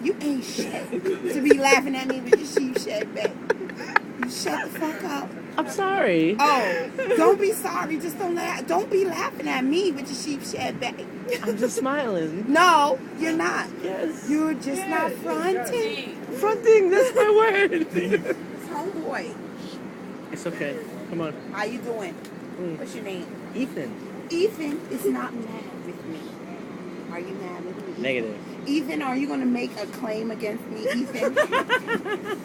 You ain't shit to be laughing at me with your sheep shed back. You shut the fuck up. I'm sorry. Oh, don't be sorry. Just don't be laughing at me with your sheep shed back. I'm just smiling. No, you're not. Yes. You're just not fronting. Fronting, that's my word. Homeboy. It's okay. Come on. How you doing? What's your name? Ethan. Ethan is not mad with me. Are you mad with me? Negative. Ethan, are you going to make a claim against me, Ethan?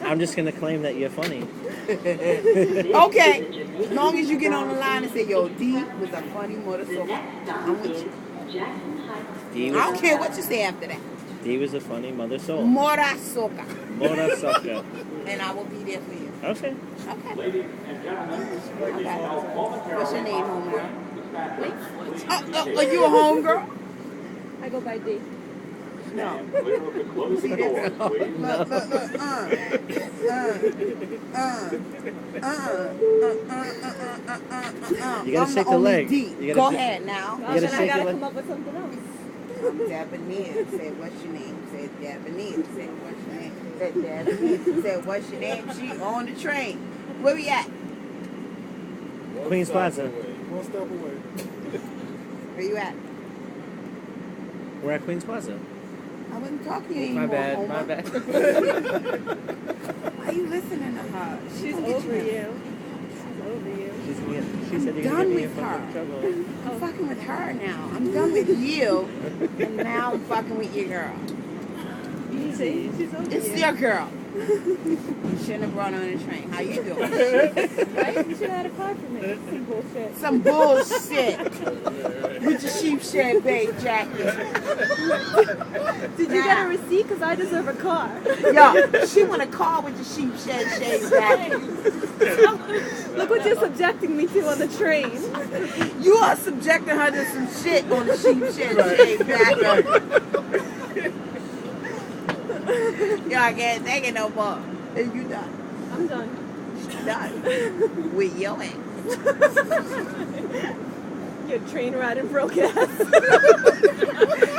I'm just going to claim that you're funny. Okay. As long as you get on the line and say, yo, D was a funny motherfucker. I'm with you. I don't care what you say after that. D was a funny mother soul. Mora soka. Mora soka. And I will be there for you. Okay. Okay. What's your name, homegirl? Are you a homegirl? I go by D. No. See this? Look. You gotta shake the leg. Go ahead now. Well, then I gotta come up with something else. I'm Japanese. Said, what's your name? Said, Japanese. Said, what's your name? Said, Japanese. Said, what's your name? She on the train. Where we at? Queen's Plaza. One step away. Where you at? We're at Queen's Plaza. I wasn't talking to you anymore. My bad. Homer. My bad. Why are you listening to her? She's over you. She's over you. She said you're done gonna get me in with fucking her. trouble. I'm fucking with her now. I'm done with you, and now I'm fucking with your girl. See, she's over It's you. your girl. You shouldn't have brought her on the train. How you doing? Right? You should have had a car for me. Some bullshit. Some bullshit. With your sheep shed bait jacket. Did you get a receipt? Because I deserve a car. Yo, she want a car with your sheep shed jacket. Look what you're subjecting me to on the train. You are subjecting her to some shit on the sheep shed jacket. Yo, I can't take it no more. And you done. I'm done. Done. With your ass. Your train riding broke ass.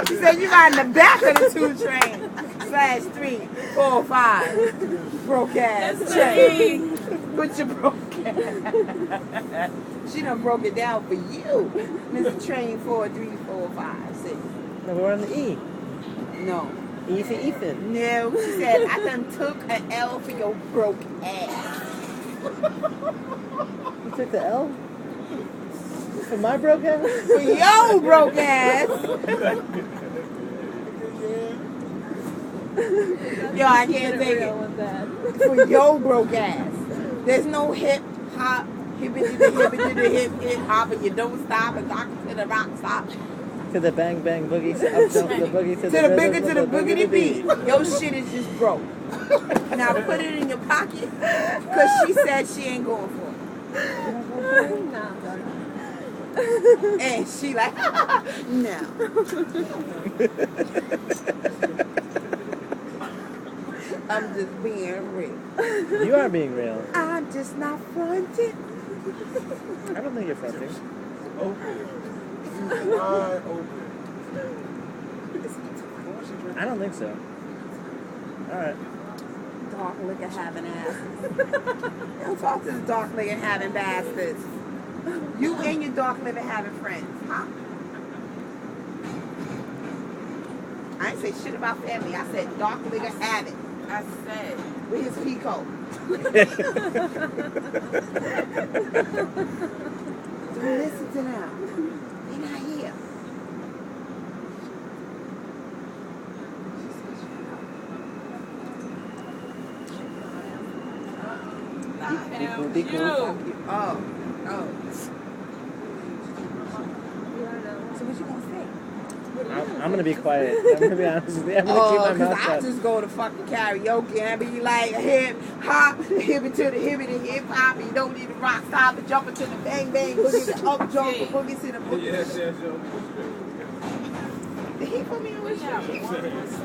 She said you riding the back of the 2 train. /3, 4, 5. Broke ass train. With your broke ass. She done broke it down for you. Mr. Train 4, 3, 4, 5, 6. No, we're on the E. No. E for Ethan. No, she said I done took an L for your broke ass. You took the L? For my broke ass? For your broke ass. Yo, I can't take it. For your broke ass. There's no hip hop, hippity the hip hop, and you don't stop and rock to the rock stop. To the bang bang boogie, up jump the boogie to the bigger rhythm, to the boogity beat. Your shit is just broke. Now put it in your pocket, cause she said she ain't going for it. And she like, no. I'm just being real. You are being real. I'm just not fronting. I don't think you're fronting. Open. Wide open. I don't think so. Alright. Dark liquor having asses. Don't talk to the dark liquor having bastards. You and your dark liquor having friends, huh? I ain't say shit about family. I said dark liquor having. I said with his peacoat. Don't listen to them. They're not here. Be cool. Oh. So what you gonna say? I'm gonna be quiet. I'm gonna be honest with you. I'm gonna keep my mouth I shut. just go to fucking karaoke and be like hip hop, hip it to the hip hop. You don't need to rock stop and jump into the bang bang boogie, the up jump, the boogie to the boogie. Yes. Did he put me on the show?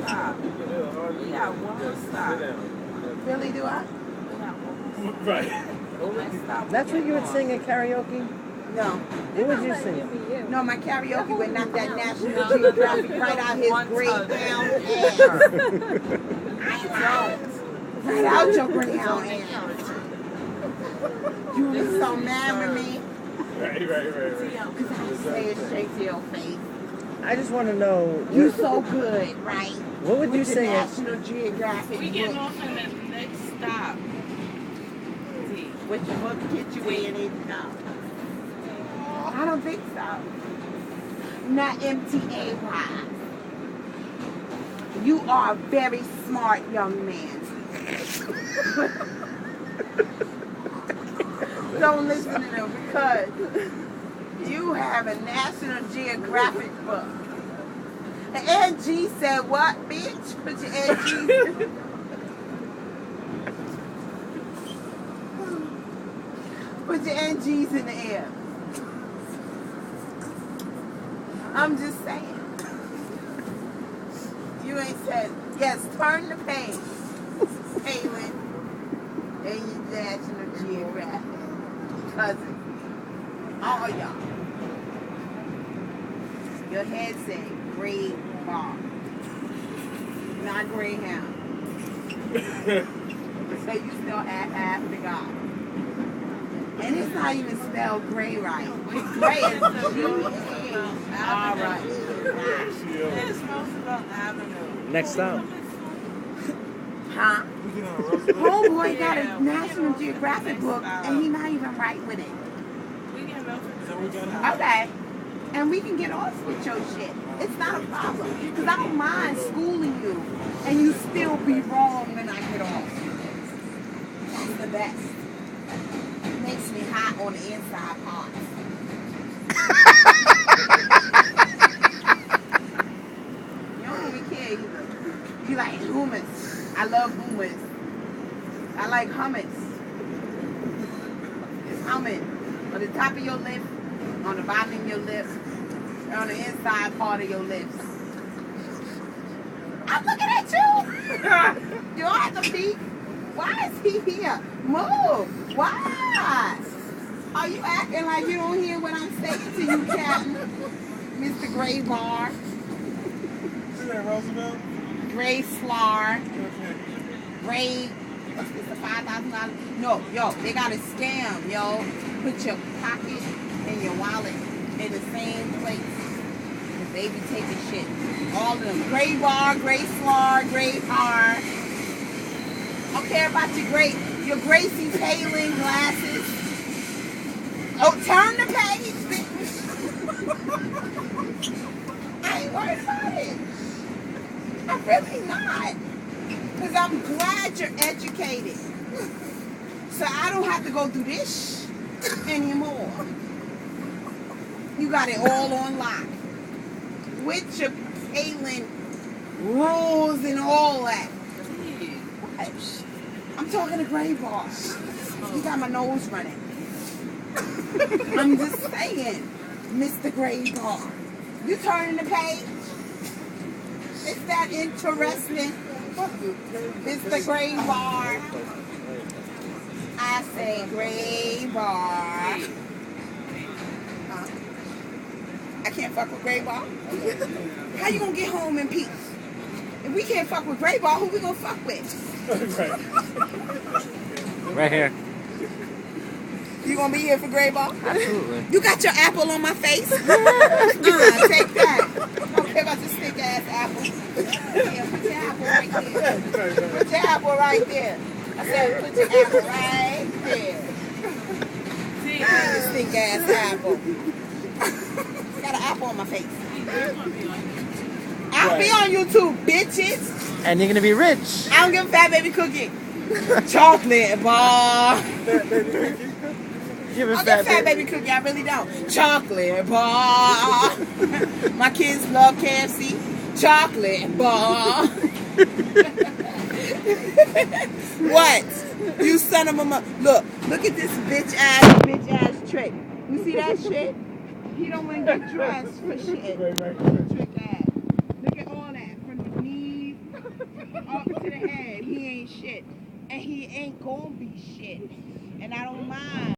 Stop. We got one stop. Really, do I? Right. Stop. That's what you would sing at karaoke? No. What would you sing? No, my karaoke would knock that National Geographic right out his greyhound ass. Right out your greyhound ass. You be so mad with me. Right. Because I say it straight to your face. I just want to know. You so good, right? What would you With the sing? National Geographic We getting book. off in the next stop. Which book get you where you need to go? I don't think so. Not MTA wise. You are a very smart young man. Don't listen to them because you have a National Geographic book. And Ed G said, what, bitch? Put your Ed G. Put your Ed G's in the air. I'm just saying. You ain't said, yes, turn the page, Kaylin, and your National Geographic cousin. All y'all. Your head say Grey Bar, not Greyhound. So you still have half the God. And it's not even spelled gray right. Gray is G-A-R-E. It's Roosevelt Avenue. Next stop. Huh? We get on Roosevelt. Homeboy got a National Geographic book and he not even right with it. We getting Milford. Is that what we got? Okay. And we can get off with your shit. It's not a problem. Because I don't mind schooling you and you still be wrong when I get off. That's the best. It makes me hot on the inside parts. You don't even care either. You like hummus. I love hummus. I like hummus. It's humming. On the top of your lip, on the bottom of your lip, and on the inside part of your lips. I'm looking at you. You don't have to peek. Why is he here? Move. Why? Are you acting like you don't hear what I'm saying to you, Captain? Mr. Gray Bar, Is that Roosevelt? Gray Slar, Okay. Gray. What's this, a $5,000? No, yo, they got a scam, yo. Put your pocket and your wallet in the same place. Cause they be taking shit. All of them. Gray Bar, Gray Slar, Gray Bar. I don't care about your Gracie Palin glasses. Oh, turn the page, bitch. I ain't worried about it. I'm really not. Because I'm glad you're educated. So I don't have to go through this anymore. You got it all on lock. With your Palin rules and all that. What? I'm talking to Gray Bar. You got my nose running. I'm just saying, Mr. Gray Bar. You turning the page? Is that interesting? Mr. Gray Bar. I say Gray Bar. Huh? I can't fuck with Gray Bar? How you gonna get home in peace? If we can't fuck with Gray Bar, who we gonna fuck with? Right here. You gonna be here for Gray Bar? Absolutely. You got your apple on my face? Take that. Don't care about your stick ass apple. Yeah, put your apple right there. Put your apple right there. I said put your apple right there. See, Your stick ass apple. Got an apple on my face. I'll be on YouTube, bitches. And you're gonna be rich. I don't give a fat baby cookie. Chocolate bar. Give a I'll get fat baby cookie. I really don't. Chocolate bar. My kids love KFC. Chocolate bar. What? You son of a look at this bitch ass trick. You see that shit? He don't want to get dressed for shit. Trick ass. Look at all that. From the knees up to the head. He ain't shit. And he ain't gonna be shit. And I don't mind.